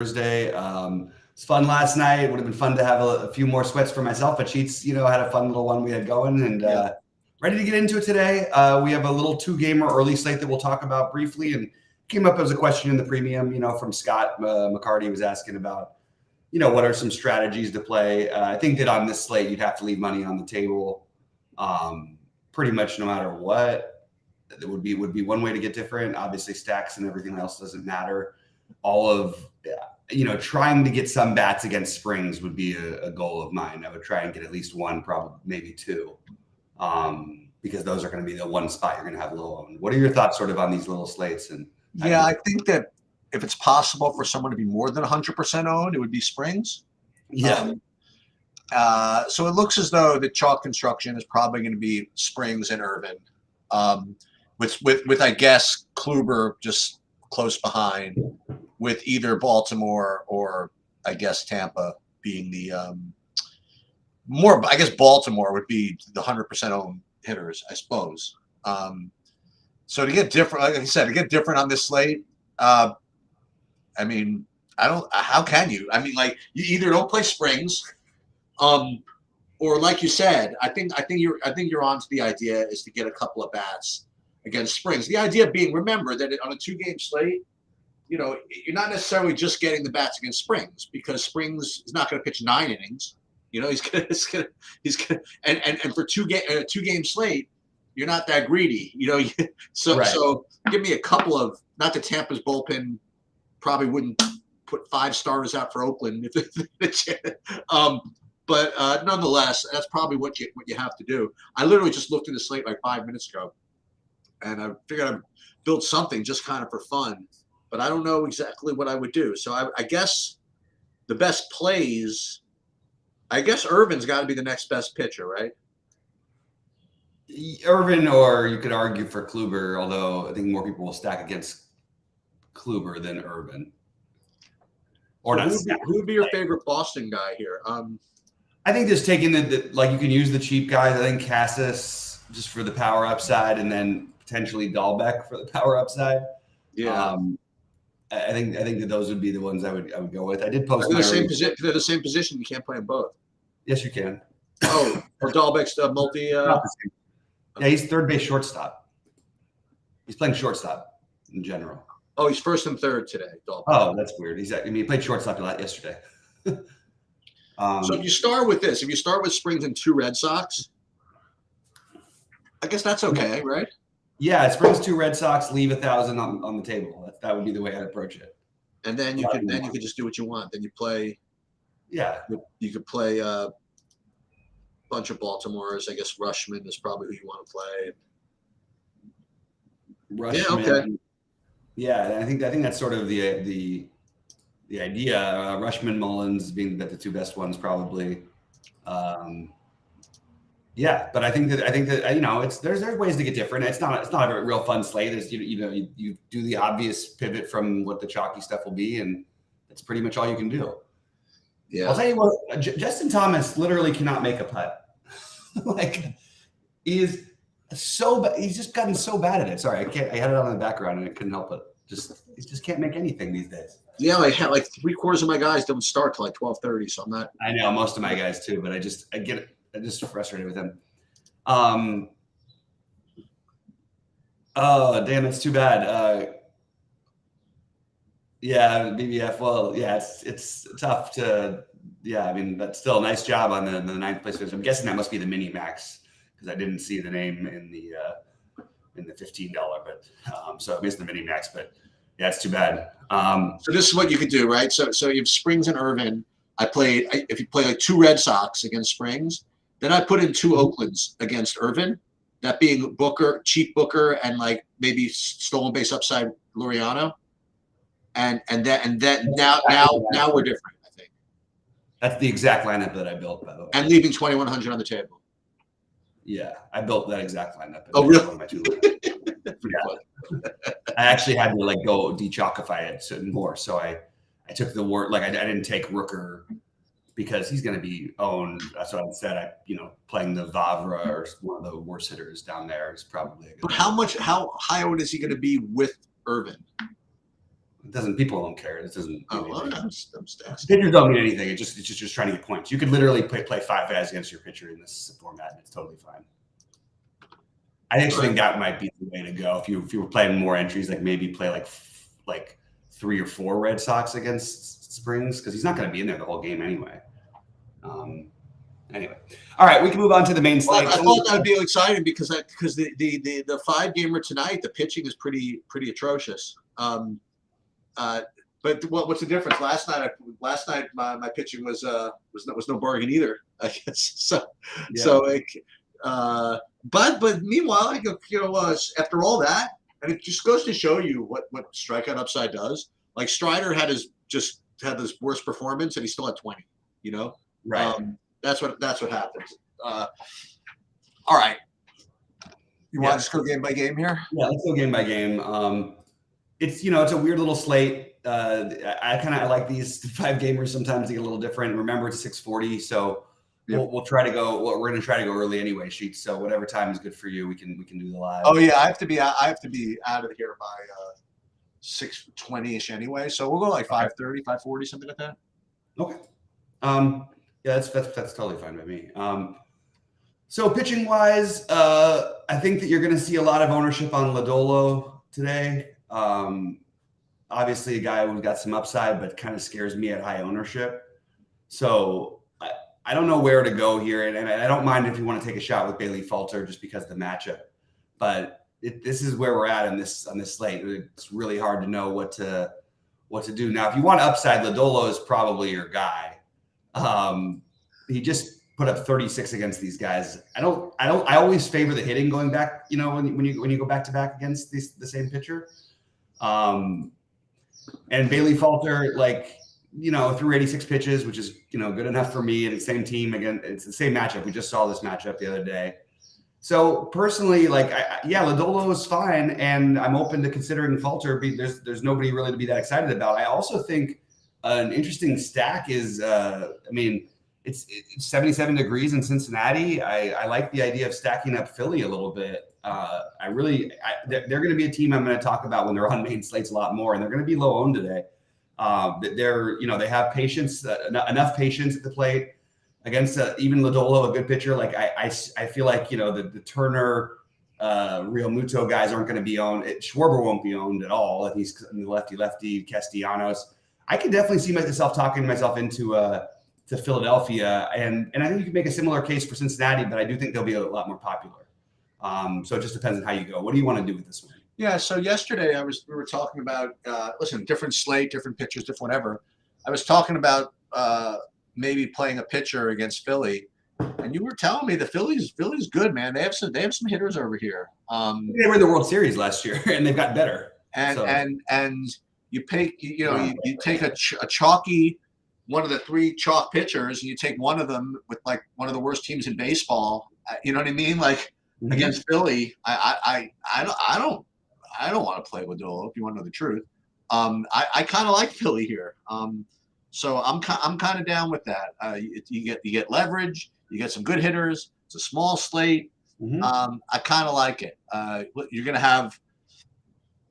Thursday. It's fun last night. It would have been fun to have a few more sweats for myself, but Sheets, had a fun little one we had going and ready to get into it today. We have a little 2-gamer early slate that we'll talk about briefly, and came up as a question in the premium, from Scott McCarty was asking about, what are some strategies to play? I think that on this slate, you'd have to leave money on the table pretty much no matter what. It would be one way to get different. Obviously, stacks and everything else doesn't matter. All of trying to get some bats against Springs would be a goal of mine. I would try and get at least one, probably maybe two, because those are going to be the one spot you're going to have low owned. What are your thoughts sort of on these little slates? And I think that if it's possible for someone to be more than 100% owned, it would be Springs. Yeah. So it looks as though the chalk construction is probably going to be Springs and Irvin, with I guess Kluber just close behind, with either Baltimore or I guess Tampa being the more. I guess Baltimore would be the 100% owned hitters, I suppose. So to get different, like I said, to get different on this slate, I mean, how can you? I mean, like, you either don't play Springs, or like you said, I think you're onto the idea is to get a couple of bats against Springs. The idea being, remember that on a 2-game slate, you're not necessarily just getting the bats against Springs, because Springs is not going to pitch 9 innings. He's gonna and for 2-game slate, you're not that greedy. So Right. So give me a couple of, not that Tampa's bullpen probably wouldn't put 5 starters out for Oakland but nonetheless, that's probably what you have to do. I literally just looked at the slate like 5 minutes ago, and I figured I'd build something just kind of for fun, but I don't know exactly what I would do. So I guess the best plays, I guess Irvin's got to be the next best pitcher, right? Irvin, or you could argue for Kluber, although I think more people will stack against Kluber than Irvin. Or not. Who would be your favorite Boston guy here? I think just taking like, you can use the cheap guys. I think Cassis just for the power upside, and then potentially Dahlbeck for the power upside. Yeah. I think that those would be the ones I would go with. I did post. They're the same position. You can't play them both. Yes, you can. Oh, or Dahlbeck's multi. Yeah, he's third base shortstop. He's playing shortstop in general. Oh, he's first and third today, Dahlbeck. Oh, that's weird. He played shortstop yesterday. So if you start with this, if you start with Springs and 2 Red Sox, I guess that's okay, right? Yeah, Springs 2 Red Sox, leave 1,000 on the table. That would be the way I'd approach it. And then you can just do what you want. Then you play. Yeah. You could play a bunch of Baltimores. I guess Rushman is probably who you want to play. Rushman. Yeah. Okay. Yeah, I think that's sort of the idea. Rushman, Mullins being the 2 best ones probably. Yeah, but I think that it's there's ways to get different. It's not a real fun slate. There's you do the obvious pivot from what the chalky stuff will be, and that's pretty much all you can do. Yeah, I'll tell you what, Justin Thomas literally cannot make a putt. Like, he's just gotten so bad at it. Sorry, I had it on in the background and I couldn't help it. He just can't make anything these days. Yeah, I had like 3/4 of my guys don't start till like 12:30, so I'm not. I know most of my guys too, but I get it. I'm just frustrated with him. Oh, damn, it's too bad. Yeah, BBF. Well, yeah, it's tough to. Yeah, I mean, that's still a nice job on the 9th place finish. I'm guessing that must be the mini max, because I didn't see the name in the $15, but so I missed the mini max. But yeah, it's too bad. So this is what you could do, right? So you have Springs and Irvin. If you play like 2 Red Sox against Springs, then I put in 2 Oaklands against Irvin. That being Booker, cheap Booker, and like maybe stolen base upside Laureano. And now we're different, I think. That's the exact lineup that I built, by the way. And leaving 2,100 on the table. Yeah, I built that exact lineup. Oh, really? One of my 2 I actually had to like go de-chalkify it more. So I took the word, like I didn't take Rooker because he's going to be owned. So instead, playing the Vavra, or one of the worst hitters down there, is probably a good. But how high owned is he going to be with Irvin? People don't care. It doesn't. Oh, well, I'm just asking. Pitchers don't mean anything. It's just trying to get points. You could literally play 5 guys against your pitcher in this format, and it's totally fine. I actually think that might be the way to go. If you were playing more entries, like maybe play like 3 or 4 Red Sox against Springs, because he's not going to be in there the whole game anyway. Anyway, all right, we can move on to the main slate. Well, I thought that would be exciting because the 5-gamer tonight, the pitching is pretty atrocious. But what's the difference? Last night my pitching was no bargain either, I guess. So Yeah. So but meanwhile, after all that, and it just goes to show you what strikeout upside does. Like Strider had his worst performance and he still had 20. Right. That's what happens. All right. You want to just go game by game here? Yeah, let's go game by game. It's it's a weird little slate. I like these 5 gamers sometimes. They get a little different. Remember, it's 6:40, so we'll try to go. Well, we're going to try to go early anyway, Sheets. So whatever time is good for you, we can do the live. Oh yeah, I have to be out of here by 6:20ish anyway. So we'll go like 5:30, 5:40, something like that. Okay. Yeah, that's totally fine by me. So pitching wise, I think that you're going to see a lot of ownership on Lodolo today. Obviously a guy who's got some upside, but kind of scares me at high ownership. So I don't know where to go here. And I don't mind if you want to take a shot with Bailey Falter just because of the matchup, but this is where we're at on this slate. It's really hard to know what to do. Now, if you want upside, Lodolo is probably your guy. He just put up 36 against these guys. I always favor the hitting going back, when you go back to back against the same pitcher. And Bailey Falter, threw 86 pitches, which is, good enough for me. And the same team again. It's the same matchup. We just saw this matchup the other day. So personally, Lodolo is fine. And I'm open to considering Falter. There's nobody really to be that excited about. I also think an interesting stack is, it's 77 degrees in Cincinnati. I like the idea of stacking up Philly a little bit. They're going to be a team I'm going to talk about when they're on main slates a lot more, and they're going to be low owned today. They have patience, enough patience at the plate against even Lodolo, a good pitcher. I feel like the Turner, Real Muto guys aren't going to be owned. Schwarber won't be owned at all. If he's in the lefty Castellanos. I could definitely see myself talking myself into to Philadelphia, and I think you can make a similar case for Cincinnati, but I do think they'll be a lot more popular. So it just depends on how you go. What do you want to do with this one? Yeah. So yesterday we were talking about different slate, different pitchers, different whatever. I was talking about maybe playing a pitcher against Philly, and you were telling me the Philly's good, man. They have some hitters over here. They were in the World Series last year, and they've got better. And you pick you take a chalky. One of the 3 chalk pitchers, and you take one of them with one of the worst teams in baseball. You know what I mean? Against Philly, I don't want to play Lodolo. If you want to know the truth, I kind of like Philly here. So I'm kind of down with that. You get leverage. You get some good hitters. It's a small slate. Mm-hmm. I kind of like it. You're gonna have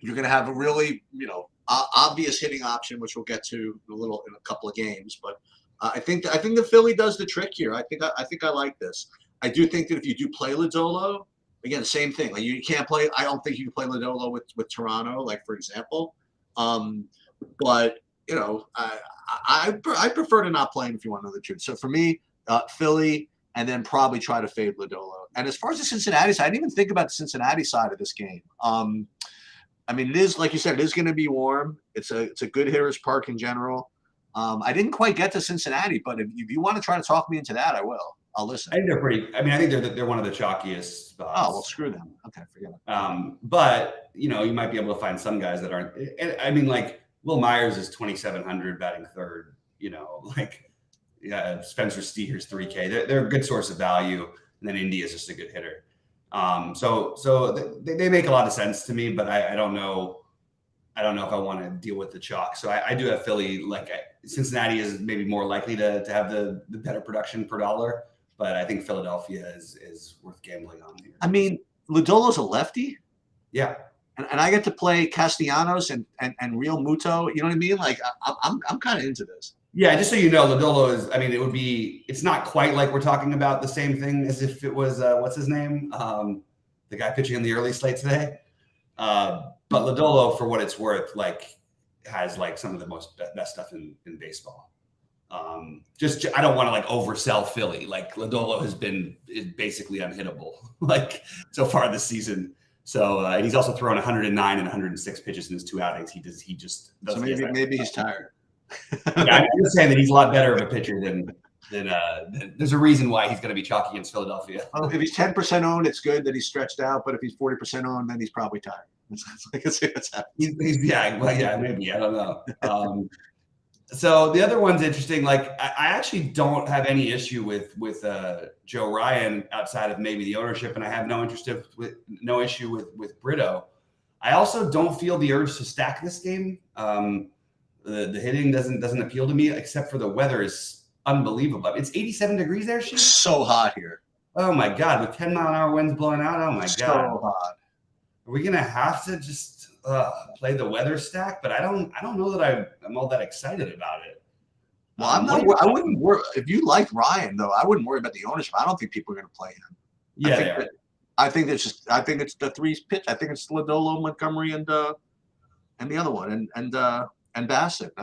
a really obvious hitting option, which we'll get to in a couple of games. But I think the Philly does the trick here. I think I like this. I do think that if you do play Lodolo, again, same thing. You can't play. I don't think you can play Lodolo with Toronto, for example. But I prefer to not play him if you want to know the truth. So for me, Philly, and then probably try to fade Lodolo. And as far as the Cincinnati side, I didn't even think about the Cincinnati side of this game. It is, like you said, it is going to be warm. It's a good hitter's park in general. I didn't quite get to Cincinnati, but if you want to try to talk me into that, I will. I'll listen. I think they're pretty. I think they're one of the chalkiest spots. Oh, well, screw them. Okay, forget it. But you might be able to find some guys that aren't. Will Myers is 2,700 batting third. Spencer Steer's 3K. They're a good source of value, and then Indy is just a good hitter. So they make a lot of sense to me, but I don't know. I don't know if I want to deal with the chalk. So I do have Philly. Cincinnati is maybe more likely to have the better production per dollar, but I think Philadelphia is worth gambling on here. Lodolo's a lefty. Yeah. and I get to play Castellanos and Real Muto. You know what I mean? Like I'm kind of into this. Yeah, just so you know, Lodolo is. I mean, it's not quite like we're talking about the same thing as if it was what's his name, the guy pitching in the early slate today. But Lodolo, for what it's worth, like has like some of the best stuff in baseball. I don't want to like oversell Philly. Like Lodolo is basically unhittable like so far this season. So and he's also thrown 109 and 106 pitches in his 2 outings. He just so maybe he's tired. Yeah, I'm just saying that he's a lot better of a pitcher than there's a reason why he's going to be chalky against Philadelphia. Well, if he's 10% owned, it's good that he's stretched out. But if he's 40% owned, then he's probably tired. It's happening. Maybe I don't know. So the other one's interesting. Like I actually don't have any issue with Joe Ryan outside of maybe the ownership, and I have no issue with Brito. I also don't feel the urge to stack this game. The hitting doesn't appeal to me, except for the weather is unbelievable. It's 87 degrees there. It's so hot here. Oh my God, with 10-mile-an-hour winds blowing out. Oh my God, so hot. Are we gonna have to just play the weather stack? But I don't know that I'm all that excited about it. Well, I wouldn't worry if you like Ryan though. I wouldn't worry about the ownership. I don't think people are going to play him. Yeah, I think it's the 3 pitch. I think it's Lodolo, Montgomery, and the other one, and Bassett.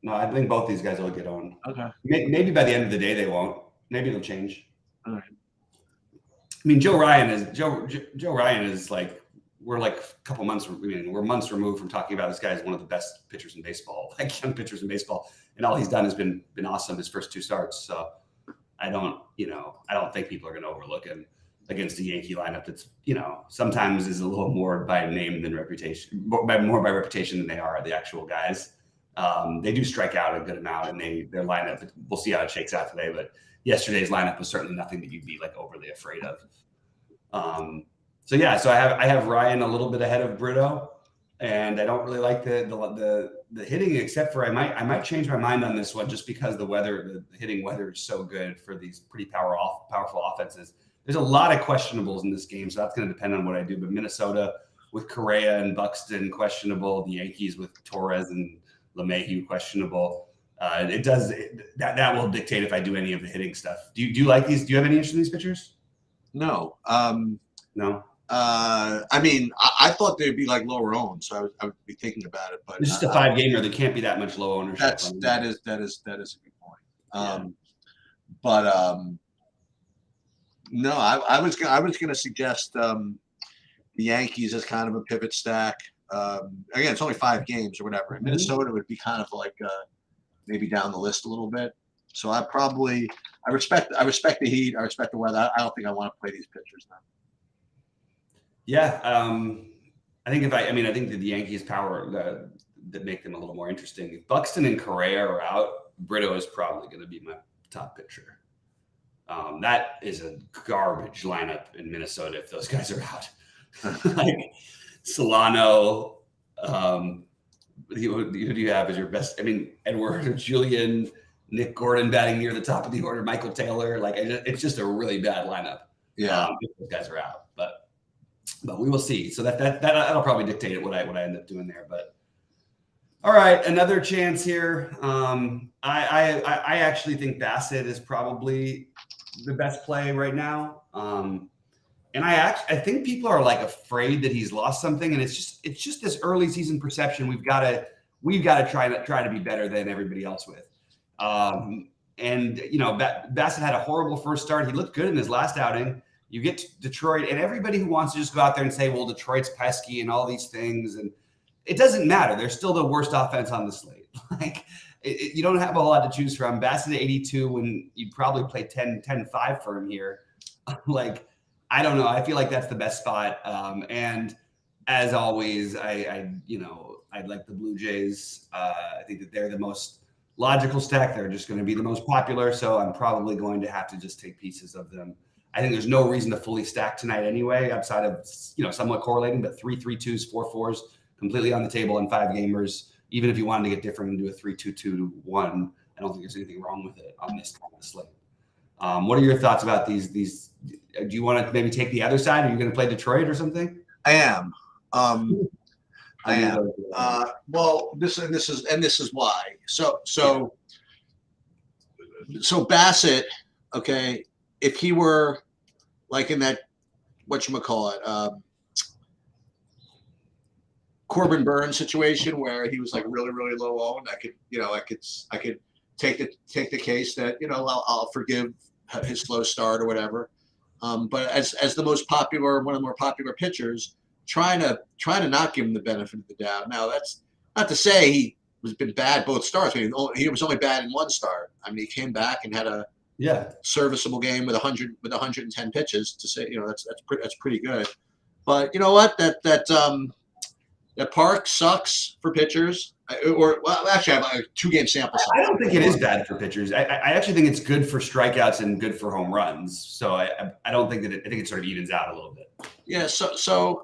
No, I think both these guys will get on. Okay. Maybe by the end of the day they won't. Maybe it'll change. All right. I mean, Joe Ryan is like, we're like a couple months. We're months removed from talking about this guy as one of the best pitchers in baseball, like young pitchers in baseball, and all he's done has been awesome his first 2 starts. So I don't think people are going to overlook him against a Yankee lineup that's sometimes is a little more by name than reputation, more by reputation than they are the actual guys. They do strike out a good amount, and their lineup. We'll see how it shakes out today, but yesterday's lineup was certainly nothing that you'd be like overly afraid of. So I have Ryan a little bit ahead of Brito, and I don't really like the hitting, except for I might change my mind on this one just because the hitting weather is so good for these pretty powerful offenses. There's a lot of questionables in this game, so that's going to depend on what I do. But Minnesota with Correa and Buxton questionable, the Yankees with Torres and LeMahieu questionable. That will dictate if I do any of the hitting stuff. Do you like these? Do you have any interest in these pitchers? No. No. I mean, I thought they'd be like lower owned, so I would be thinking about it. But it's just a 5-gamer. There can't be that much low ownership. That is a good point. No, I was going to suggest the Yankees as kind of a pivot stack. Again, it's only 5 games or whatever. And Minnesota would be kind of like maybe down the list a little bit. So I respect the heat. I respect the weather. I don't think I want to play these pitchers now. Yeah, I think I think that the Yankees' power that make them a little more interesting. If Buxton and Correa are out, Brito is probably going to be my top pitcher. That is a garbage lineup in Minnesota if those guys are out. Like Solano, who do you have as your best? I mean, Edward, Julian, Nick Gordon batting near the top of the order, Michael Taylor. Like it's just a really bad lineup. Yeah, if those guys are out, but we will see. So that'll probably dictate what I end up doing there. But all right, another chance here. I actually think Bassett is probably the best play right now. And I think people are like afraid that he's lost something, and it's just this early season perception. We've got to try to be better than everybody else with. And Bassett had a horrible first start. He looked good in his last outing. You get to Detroit, and everybody who wants to just go out there and say, well, Detroit's pesky and all these things, and it doesn't matter. They're still the worst offense on the slate. Like you don't have a whole lot to choose from. Bassett at 82 when you'd probably play 10-5 for him here. Like, I don't know. I feel like that's the best spot. And as always, I like the Blue Jays. I think that they're the most logical stack. They're just going to be the most popular. So I'm probably going to have to just take pieces of them. I think there's no reason to fully stack tonight anyway, outside of, somewhat correlating, but 3-3-2s, 4-4s completely on the table in 5 gamers. Even if you wanted to get different and do a 3-2-2-1, I don't think there's anything wrong with it on this kind of slate. What are your thoughts about these? Do you want to maybe take the other side? Are you going to play Detroit or something? I am. I am. Well, this is why. So Bassett, okay, if he were like in that whatchamacallit, Corbin Burns situation where he was like really, really low owned, I could take the case that, I'll forgive his slow start or whatever. But as the most popular, one of the more popular pitchers, trying to not give him the benefit of the doubt. Now, that's not to say he was been bad both starts. I mean, he was only bad in one start. I mean, he came back and had a serviceable game with 110 pitches. To say, that's pretty good. But you know what? That park sucks for pitchers. Actually, I have a 2-game sample size. I don't think it is bad for pitchers. I actually think it's good for strikeouts and good for home runs. So I don't think that I think it sort of evens out a little bit. Yeah. So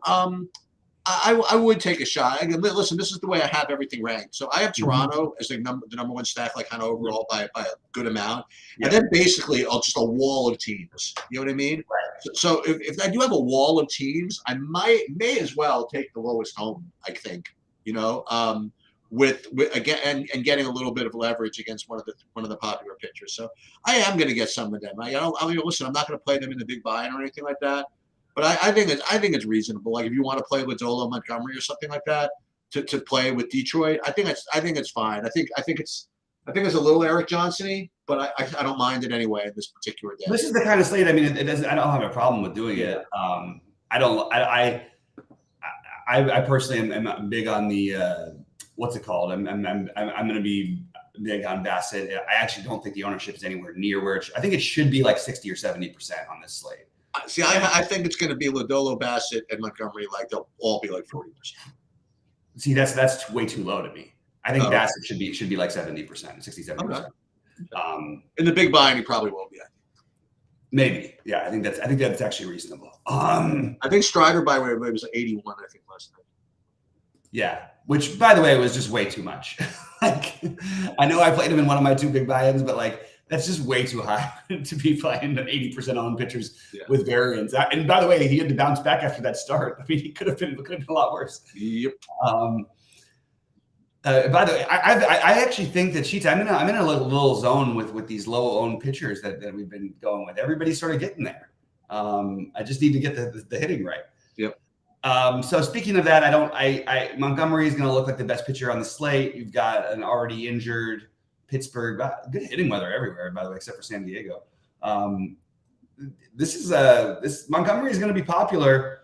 I would take a shot. Again, listen, this is the way I have everything ranked. So I have Toronto as the number one stack, like kind of overall by a good amount, and then basically just a wall of teams. You know what I mean? Right. So if I do have a wall of teams, I may as well take the lowest home. I think, with again and getting a little bit of leverage against one of the popular pitchers. So I am going to get some of them. Listen, I'm not going to play them in the big buy-in or anything like that. But I think it's reasonable. Like if you want to play with Lodolo Montgomery or something like that to play with Detroit, I think it's fine. I think it's a little Eric Johnson-y, but I don't mind it anyway in this particular day. This is the kind of slate. I mean, it doesn't. I don't have a problem with doing it. I personally am big on the what's it called? I'm going to be big on Bassett. I actually don't think the ownership is anywhere near where I think it should be like 60 or 70% on this slate. See, I think it's going to be Lodolo, Bassett, and Montgomery. Like they'll all be like 40%. See, that's way too low to me. I think Bassett should be like 70%, 60-70%. Okay. In the big buy, he probably won't be. Maybe, yeah. I think that's actually reasonable. I think Strider by way was 81. I think last night. Yeah, which by the way was just way too much. Like, I know I played him in one of my 2 big buy-ins, but like. That's just way too high to be playing 80% owned pitchers with variance. And by the way, he had to bounce back after that start. I mean, he could have been a lot worse. Yep. By the way, I actually think that Sheets. I'm in a little zone with these low owned pitchers that we've been going with. Everybody's sort of getting there. I just need to get the hitting right. Yep. So speaking of that, Montgomery is going to look like the best pitcher on the slate. You've got an already injured Pittsburgh, good hitting weather everywhere, by the way, except for San Diego. This Montgomery is going to be popular.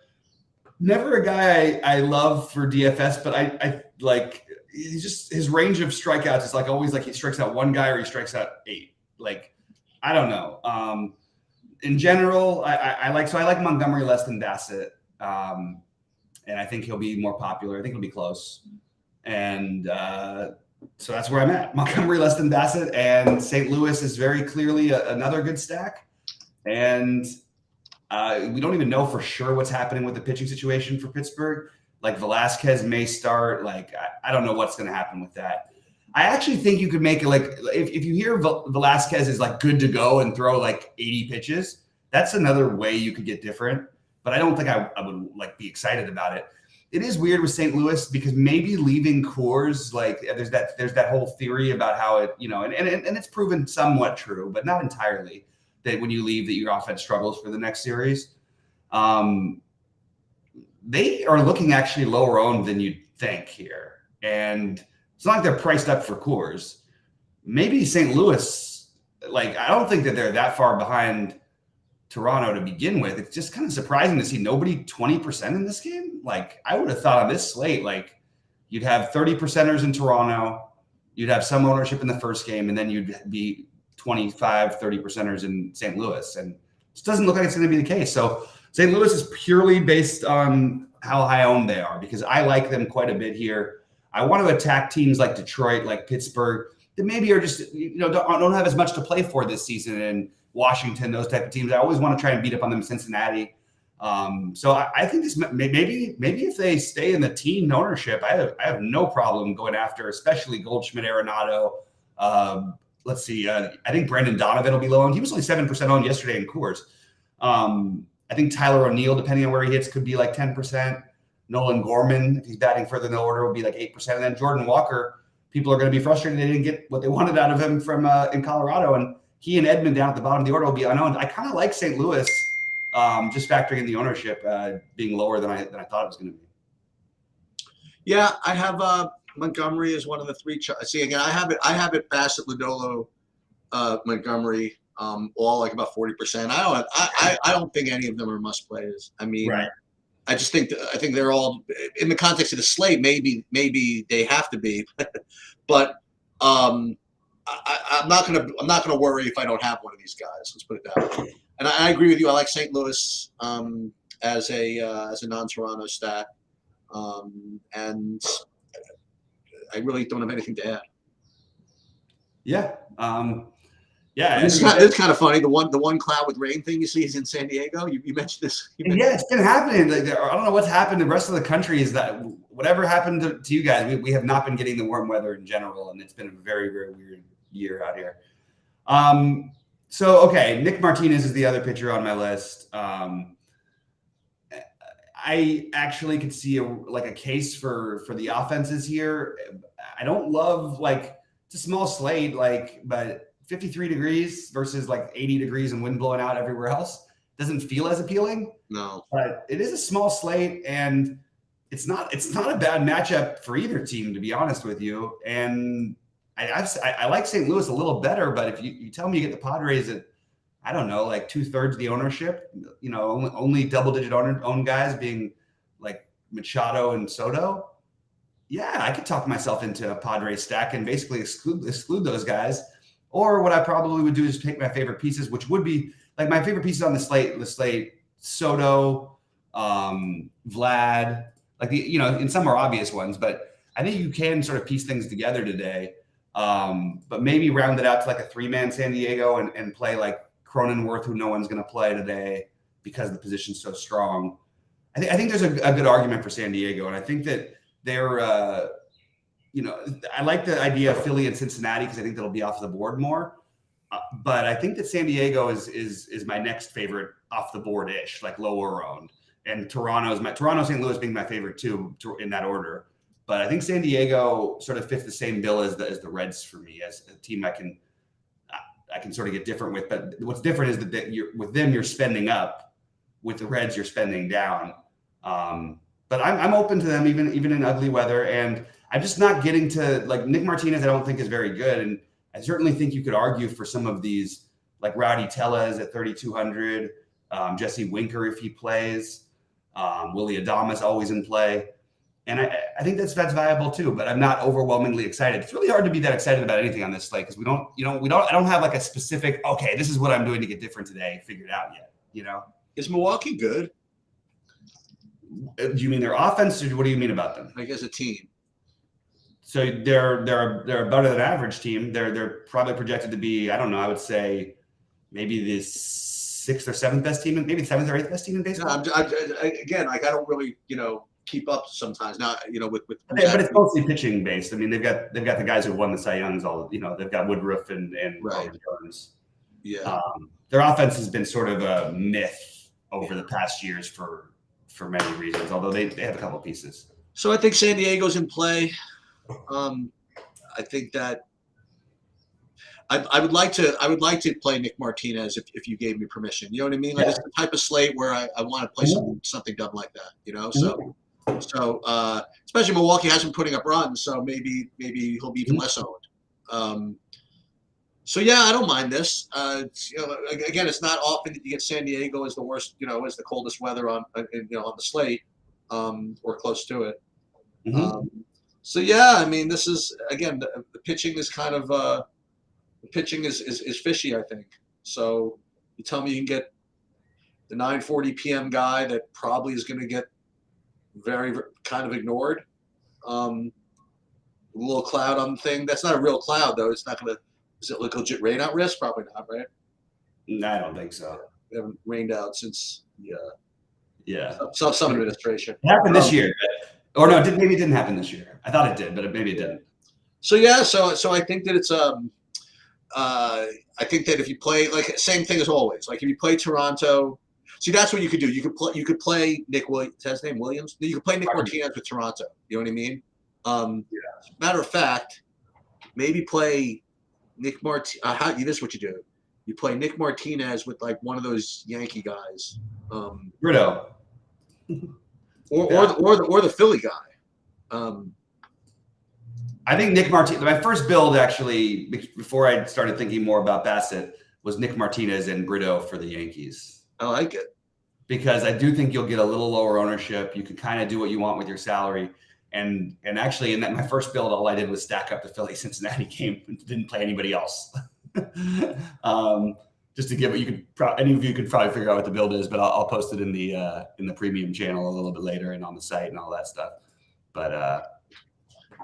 Never a guy I love for DFS, but I like his range of strikeouts is like always like he strikes out one guy or he strikes out 8. Like I don't know. In general, I like Montgomery less than Bassett, and I think he'll be more popular. I think he'll be close, and. So that's where I'm at. Montgomery less than Bassett, and St. Louis is very clearly another good stack. And we don't even know for sure what's happening with the pitching situation for Pittsburgh. Like Velasquez may start. Like I don't know what's going to happen with that. I actually think you could make it like if you hear Velasquez is like good to go and throw like 80 pitches, that's another way you could get different. But I don't think I would like be excited about it. It is weird with St. Louis because maybe leaving Coors, like there's that whole theory about how it, and it's proven somewhat true, but not entirely, that when you leave that your offense struggles for the next series. They are looking actually lower owned than you'd think here. And it's not like they're priced up for Coors. Maybe St. Louis, like I don't think that they're that far behind Toronto to begin with. It's just kind of surprising to see nobody 20% in this game. Like I would have thought on this slate, like you'd have 30%ers in Toronto, you'd have some ownership in the first game, and then you'd be 25, 30%ers in St. Louis. And it just doesn't look like it's going to be the case. So St. Louis is purely based on how high owned they are because I like them quite a bit here. I want to attack teams like Detroit, like Pittsburgh, that maybe are just, don't have as much to play for this season, and Washington, those type of teams. I always want to try and beat up on them. Cincinnati. So I think this maybe if they stay in the team ownership, I have no problem going after, especially Goldschmidt, Arenado. Let's see. I think Brandon Donovan will be low owned. He was only 7% owned yesterday in Coors. I think Tyler O'Neill, depending on where he hits, could be like 10%. Nolan Gorman, if he's batting further in the order, will be like 8%. And then Jordan Walker, people are going to be frustrated they didn't get what they wanted out of him from in Colorado. And he and Edman down at the bottom of the order will be unowned. I kind of like St. Louis, just factoring in the ownership being lower than I thought it was going to be. Yeah, I have Montgomery as one of the three. See, again, I have it Bassett, Lodolo, Montgomery, all like about 40%. I don't think any of them are must plays. I mean, right. I think they're all in the context of the slate. Maybe they have to be, but I'm not gonna worry if I don't have one of these guys. Let's put it that way. And I agree with you. I like St. Louis as a non-Toronto stat, and I really don't have anything to add. Yeah. Yeah, it's kind of funny. The one cloud with rain thing you see is in San Diego. You mentioned this. Yeah, it's been happening. I don't know what's happened. The rest of the country is that whatever happened to you guys, we have not been getting the warm weather in general, and it's been a very, very weird year out here. So okay, Nick Martinez is the other pitcher on my list. I actually could see a case for the offenses here. I don't love it's a small slate, but 53 degrees versus 80 degrees and wind blowing out everywhere else doesn't feel as appealing. No, but it is a small slate, and it's not a bad matchup for either team, to be honest with you. And I like St. Louis a little better, but if you tell me you get the Padres at, I don't know, 2/3 of the ownership, only double-digit owned guys being like Machado and Soto, yeah, I could talk myself into a Padres stack and basically exclude those guys. Or what I probably would do is take my favorite pieces, which would be my favorite pieces on the slate, Soto, Vlad, and some are obvious ones, but I think you can sort of piece things together today. But maybe round it out to a 3-man San Diego and play Cronenworth, who no one's going to play today because the position's so strong. I think there's a good argument for San Diego, and I think that they're I like the idea of Philly and Cincinnati because I think that'll be off the board more. But I think that San Diego is my next favorite off the board ish, lower owned, and Toronto, St. Louis being my favorite too in that order. But I think San Diego sort of fits the same bill as the Reds for me, as a team I can sort of get different with. But what's different is that with them you're spending up, with the Reds you're spending down. But I'm open to them even in ugly weather, and I'm just not getting to Nick Martinez. I don't think is very good, and I certainly think you could argue for some of these Rowdy Tellez at 3,200, Jesse Winker if he plays, Willy Adames always in play, and I think that's viable too. But I'm not overwhelmingly excited. It's really hard to be that excited about anything on this slate because I don't have a specific this is what I'm doing to get different today figured out yet. Is Milwaukee good? Do you mean their offense, or what do you mean about them? As a team. So they're a better than average team. They're probably projected to be, I don't know, I would say maybe the 6th or 7th best team, maybe 7th or 8th best team in baseball. No, I don't really keep up sometimes. Now with but it's mostly pitching based. I mean, they've got the guys who won the Cy Youngs. They've got Woodruff and right. Jones. Yeah, their offense has been sort of a myth over the past years for many reasons. Although they have a couple pieces. So I think San Diego's in play. I think that I would like to play Nick Martinez if you gave me permission. You know what I mean? It's the type of slate where I want to play something dumb like that. So especially Milwaukee hasn't putting up runs, so maybe he'll be even less owned. So yeah, I don't mind this. Again, it's not often that you get San Diego as the worst, as the coldest weather on the slate, or close to it. Mm-hmm. So yeah, I mean, this is again the pitching is kind of the pitching is fishy, I think. So you tell me you can get the 9:40 p.m. guy that probably is going to get very kind of ignored. A little cloud on the thing. That's not a real cloud though. It's not going to. Is it legit rain out risk? Probably not, right? No, I don't think so. We haven't rained out since some administration. It happened this year. Or no, maybe it didn't happen this year. I thought it did, but maybe it didn't. So yeah, so I think that it's I think that if you play same thing as always, if you play Toronto, See, that's what you could do. You could play Nick Williams. Is that his name Williams? You could play Nick Martinez with Toronto. You know what I mean? Matter of fact, maybe play Nick Martinez. This is what you do. You play Nick Martinez with like one of those Yankee guys. Brito. Or the Philly guy. I think Nick Martinez. My first build, actually, before I started thinking more about Bassett, was Nick Martinez and Brito for the Yankees. I like it because I do think you'll get a little lower ownership. You can kind of do what you want with your salary. And actually, in my first build, all I did was stack up the Philly Cincinnati game and didn't play anybody else. Just to give it, any of you could probably figure out what the build is, but I'll post it in the premium channel a little bit later and on the site and all that stuff. But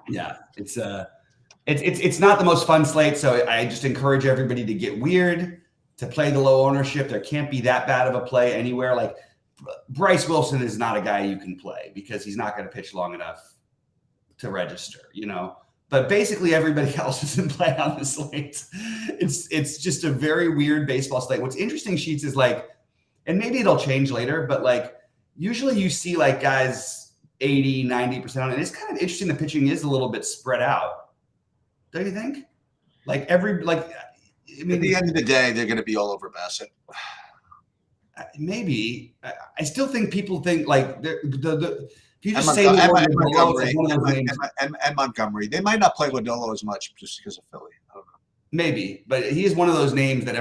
yeah, it's not the most fun slate. So I just encourage everybody to get weird, to play the low ownership. There can't be that bad of a play anywhere. Like Bryce Wilson is not a guy you can play because he's not going to pitch long enough to register, But basically everybody else is in play on the slate. It's just a very weird baseball slate. What's interesting, Sheets, is like, and maybe it'll change later, but like usually you see like guys 80, 90% on it. And it's kind of interesting. The pitching is a little bit spread out. Don't you think? Like at the end of the day, they're going to be all over Bassett. Maybe. I still think people think like if you just say Montgomery. They might not play Lodolo as much just because of Philly. I don't know. Maybe, but he is one of those names that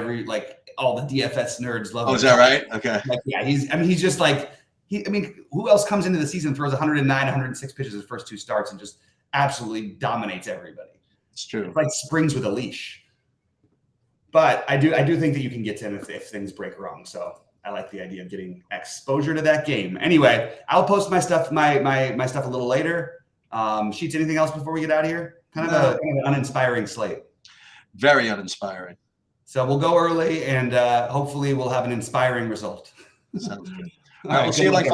all the DFS nerds love. Oh, is that right? Okay. Like, yeah, he's just like who else comes into the season, throws 109, 106 pitches his first two starts and just absolutely dominates everybody? It's true. It's like springs with a leash. But I do think that you can get to him if things break wrong. So I like the idea of getting exposure to that game. Anyway, I'll post my stuff my stuff a little later. Sheets, anything else before we get out of here? Kind of an uninspiring slate. Very uninspiring. So we'll go early and hopefully we'll have an inspiring result. Sounds good. All right, we'll see you like